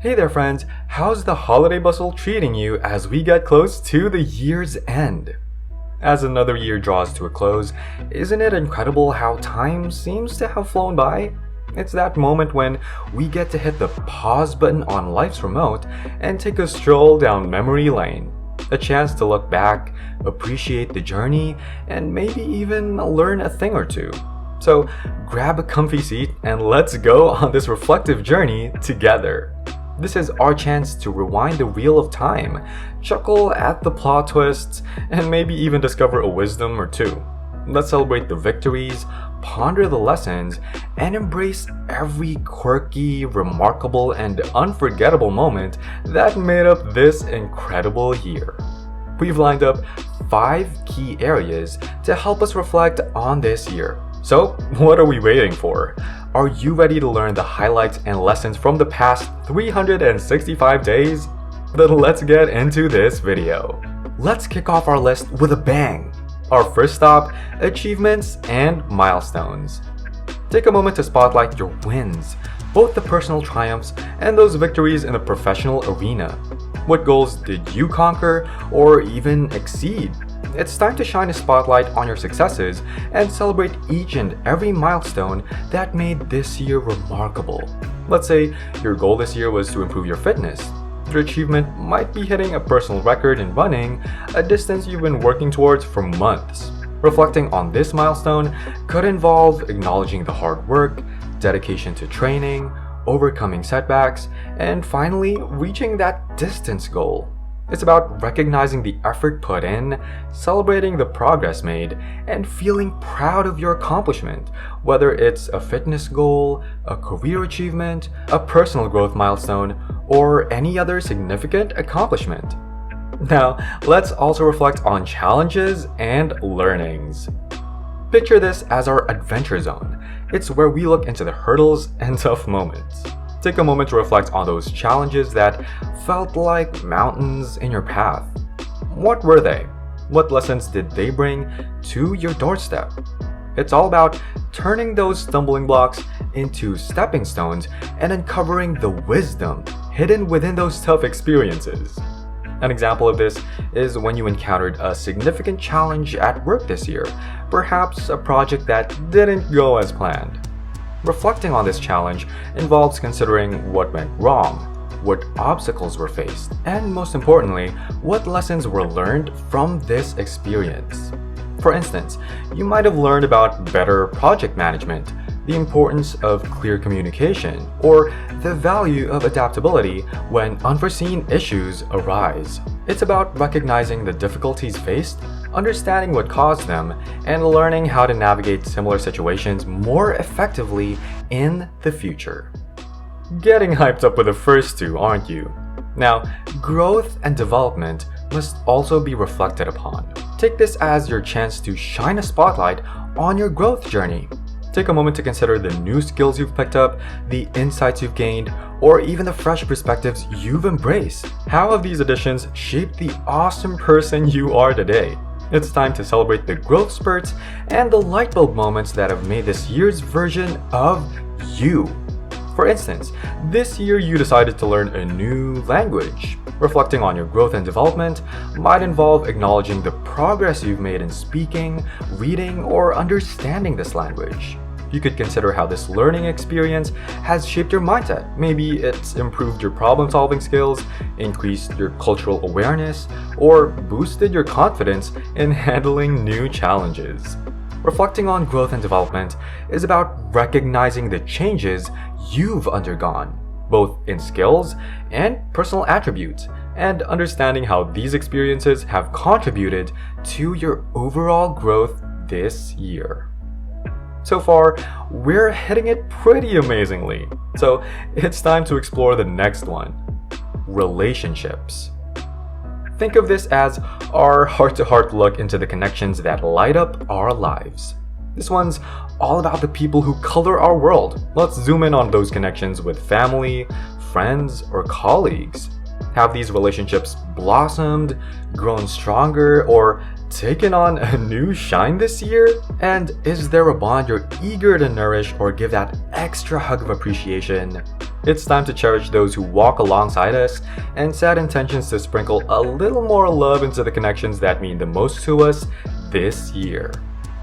Hey there friends, how's the holiday bustle treating you as we get close to the year's end? As another year draws to a close, isn't it incredible how time seems to have flown by? It's that moment when we get to hit the pause button on life's remote and take a stroll down memory lane. A chance to look back, appreciate the journey, and maybe even learn a thing or two. So grab a comfy seat and let's go on this reflective journey together. This is our chance to rewind the wheel of time, chuckle at the plot twists, and maybe even discover a wisdom or two. Let's celebrate the victories, ponder the lessons, and embrace every quirky, remarkable, and unforgettable moment that made up this incredible year. We've lined up 5 key areas to help us reflect on this year. So, what are we waiting for? Are you ready to learn the highlights and lessons from the past 365 days? Then let's get into this video. Let's kick off our list with a bang. Our first stop, achievements and milestones. Take a moment to spotlight your wins, both the personal triumphs and those victories in the professional arena. What goals did you conquer or even exceed? It's time to shine a spotlight on your successes and celebrate each and every milestone that made this year remarkable. Let's say your goal this year was to improve your fitness. Your achievement might be hitting a personal record in running, a distance you've been working towards for months. Reflecting on this milestone could involve acknowledging the hard work, dedication to training, overcoming setbacks, and finally reaching that distance goal. It's about recognizing the effort put in, celebrating the progress made, and feeling proud of your accomplishment, whether it's a fitness goal, a career achievement, a personal growth milestone, or any other significant accomplishment. Now, let's also reflect on challenges and learnings. Picture this as our adventure zone. It's where we look into the hurdles and tough moments. Take a moment to reflect on those challenges that felt like mountains in your path. What were they? What lessons did they bring to your doorstep? It's all about turning those stumbling blocks into stepping stones and uncovering the wisdom hidden within those tough experiences. An example of this is when you encountered a significant challenge at work this year, perhaps a project that didn't go as planned. Reflecting on this challenge involves considering what went wrong, what obstacles were faced, and most importantly, what lessons were learned from this experience. For instance, you might have learned about better project management, the importance of clear communication, or the value of adaptability when unforeseen issues arise. It's about recognizing the difficulties faced, understanding what caused them, and learning how to navigate similar situations more effectively in the future. Getting hyped up with the first two, aren't you? Now, growth and development must also be reflected upon. Take this as your chance to shine a spotlight on your growth journey. Take a moment to consider the new skills you've picked up, the insights you've gained, or even the fresh perspectives you've embraced. How have these additions shaped the awesome person you are today? It's time to celebrate the growth spurts and the light bulb moments that have made this year's version of you. For instance, this year you decided to learn a new language. Reflecting on your growth and development might involve acknowledging the progress you've made in speaking, reading, or understanding this language. You could consider how this learning experience has shaped your mindset. Maybe it's improved your problem-solving skills, increased your cultural awareness, or boosted your confidence in handling new challenges. Reflecting on growth and development is about recognizing the changes you've undergone, both in skills and personal attributes, and understanding how these experiences have contributed to your overall growth this year. So far, we're hitting it pretty amazingly. So it's time to explore the next one, relationships. Think of this as our heart-to-heart look into the connections that light up our lives. This one's all about the people who color our world. Let's zoom in on those connections with family, friends, or colleagues. Have these relationships blossomed, grown stronger, or taken on a new shine this year? And is there a bond you're eager to nourish or give that extra hug of appreciation? It's time to cherish those who walk alongside us and set intentions to sprinkle a little more love into the connections that mean the most to us this year.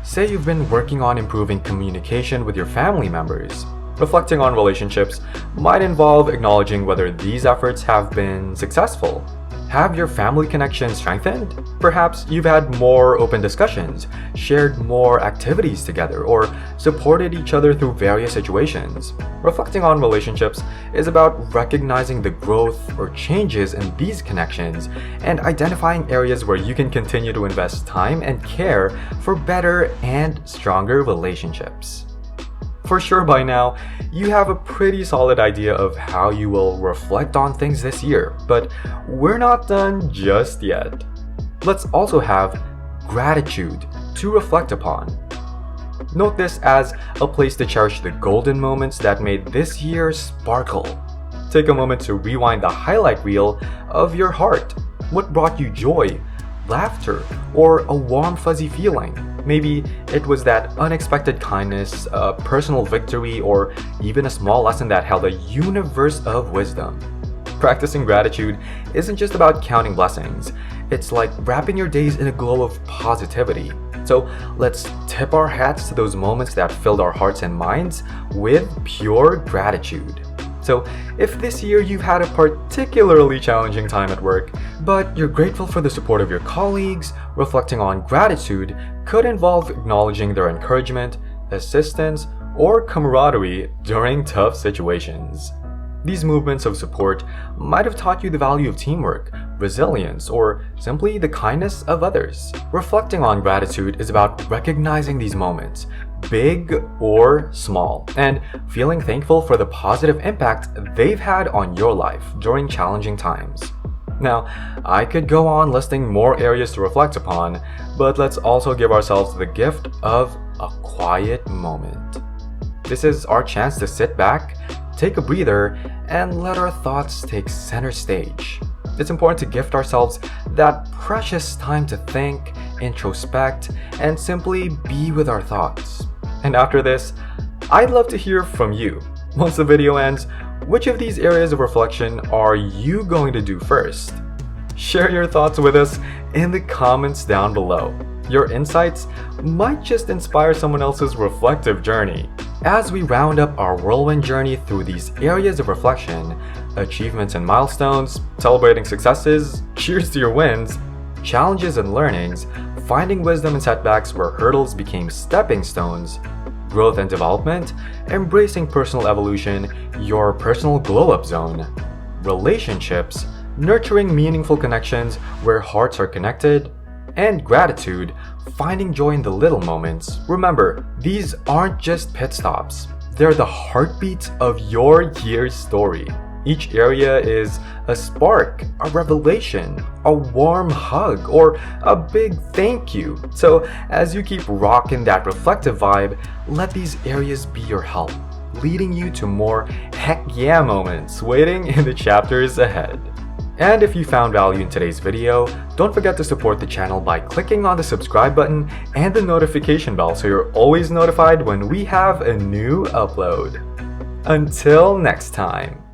Say you've been working on improving communication with your family members. Reflecting on relationships might involve acknowledging whether these efforts have been successful. Have your family connection strengthened? Perhaps you've had more open discussions, shared more activities together, or supported each other through various situations. Reflecting on relationships is about recognizing the growth or changes in these connections and identifying areas where you can continue to invest time and care for better and stronger relationships. For sure by now, you have a pretty solid idea of how you will reflect on things this year, but we're not done just yet. Let's also have gratitude to reflect upon. Note this as a place to cherish the golden moments that made this year sparkle. Take a moment to rewind the highlight reel of your heart. What brought you joy, laughter, or a warm fuzzy feeling? Maybe it was that unexpected kindness, a personal victory, or even a small lesson that held a universe of wisdom. Practicing gratitude isn't just about counting blessings. It's like wrapping your days in a glow of positivity. So let's tip our hats to those moments that filled our hearts and minds with pure gratitude. So if this year you've had a particularly challenging time at work, but you're grateful for the support of your colleagues, reflecting on gratitude could involve acknowledging their encouragement, assistance, or camaraderie during tough situations. These movements of support might have taught you the value of teamwork, resilience, or simply the kindness of others. Reflecting on gratitude is about recognizing these moments, big or small, and feeling thankful for the positive impact they've had on your life during challenging times. Now, I could go on listing more areas to reflect upon, but let's also give ourselves the gift of a quiet moment. This is our chance to sit back, take a breather, and let our thoughts take center stage. It's important to gift ourselves that precious time to think, introspect, and simply be with our thoughts. And after this, I'd love to hear from you. Once the video ends, which of these areas of reflection are you going to do first? Share your thoughts with us in the comments down below. Your insights might just inspire someone else's reflective journey. As we round up our whirlwind journey through these areas of reflection, achievements and milestones, celebrating successes, cheers to your wins, challenges and learnings, finding wisdom in setbacks where hurdles became stepping stones, growth and development, embracing personal evolution, your personal glow-up zone, relationships, nurturing meaningful connections where hearts are connected, and gratitude, finding joy in the little moments. Remember, these aren't just pit stops. They're the heartbeats of your year's story. Each area is a spark, a revelation, a warm hug, or a big thank you. So as you keep rocking that reflective vibe, let these areas be your help, leading you to more heck yeah moments waiting in the chapters ahead. And if you found value in today's video, don't forget to support the channel by clicking on the subscribe button and the notification bell so you're always notified when we have a new upload. Until next time.